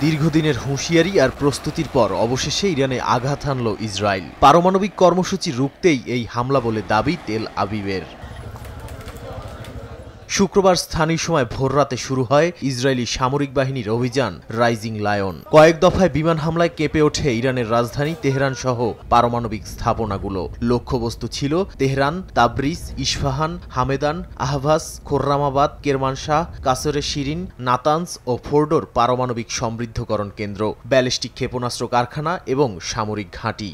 দীর্ঘদিনের হুঁশিয়ারি আর প্রস্তুতির পর অবশেষে ইরানে আঘাত হানল ইসরায়েল। পারমাণবিক কর্মসূচি রুখতেই এই হামলা বলে দাবি তেল আবিবের। শুক্রবার স্থানীয় সময় ভোররাতে শুরু হয় ইসরায়েলি সামরিক বাহিনীর অভিযান রাইজিং লায়ন। কয়েক দফায় বিমান হামলায় কেঁপে ওঠে ইরানের রাজধানী তেহরান সহ পারমাণবিক স্থাপনাগুলো। লক্ষ্যবস্তু ছিল Tehran, Tabriz, Isfahan, Hamedan, Ahvaz, Khorramabad, Kermanshah, Qasre Shirin, Natanz ও ফোর্ডোর পারমাণবিক সমৃদ্ধকরণ কেন্দ্র, ব্যালিস্টিক ক্ষেপণাস্ত্র কারখানা এবং সামরিক ঘাঁটি।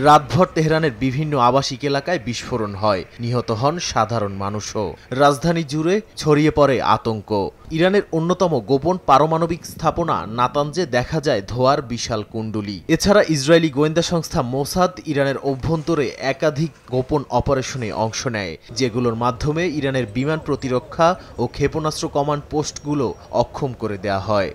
রাতভর তেহরানের বিভিন্ন আবাসিক এলাকায় বিস্ফোরণ হয়, নিহত হন সাধারণ মানুষও। রাজধানী জুড়ে ছড়িয়ে পড়ে আতঙ্ক। ইরানের অন্যতম গোপন পারমাণবিক স্থাপনা নাতানজে দেখা যায় ধোঁয়ার বিশাল কুণ্ডলী। এছাড়া ইসরায়েলি গোয়েন্দা সংস্থা মোসাদ ইরানের অভ্যন্তরে একাধিক গোপন অপারেশনে অংশ নেয়, যেগুলোর মাধ্যমে ইরানের বিমান প্রতিরক্ষা ও ক্ষেপণাস্ত্র কমান্ড পোস্টগুলো অক্ষম করে দেয়া হয়।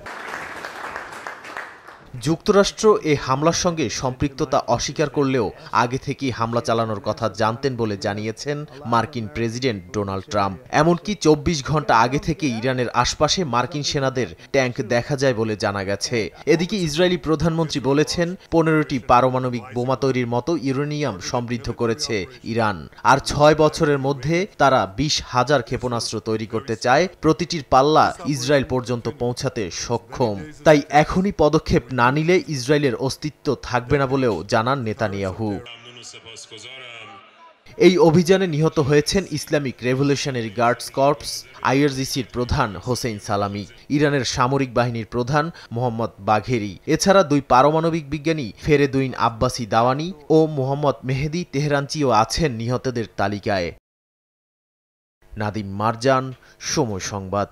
যুক্তরাষ্ট্র এ হামলার সঙ্গে সম্পৃক্ততা অস্বীকার করলেও আগে থেকেই হামলা চালানোর কথা জানতেন বলে জানিয়েছেন মার্কিন প্রেসিডেন্ট ডোনাল্ড ট্রাম্প। এমনকি ২৪ ঘন্টা আগে থেকে ইরানের আশপাশে মার্কিন সেনাদের ট্যাঙ্ক দেখা যায় বলে জানা গেছে। এদিকে ইসরায়েলি প্রধানমন্ত্রী বলেছেন ১৫টি পারমাণবিক বোমা তৈরির মতো ইউরেনিয়াম সমৃদ্ধ করেছে ইরান, আর ৬ বছরের মধ্যে তারা ২০,০০০ ক্ষেপণাস্ত্র তৈরি করতে চায়, প্রতিটির পাল্লা ইসরায়েল পর্যন্ত পৌঁছাতে সক্ষম। তাই এখনই পদক্ষেপ না নিলে ইসরায়েলের অস্তিত্ব থাকবে না বলেও জানান নেতানিয়াহু। এই অভিযানে নিহত হয়েছেন ইসলামিক রেভলিউশনারি গার্ডস কর্পস আইআরজিসির প্রধান হোসেইন সালামি, ইরানের সামরিক বাহিনীর প্রধান মোহাম্মদ বাঘেরি। এছাড়া ২ পারমাণবিক বিজ্ঞানী ফেরেদুইন আব্বাসি দাওয়ানি ও মোহাম্মদ মেহেদি তেহরানচিও আছেন নিহতদের তালিকায়। নাদিম মারজান, সময় সংবাদ।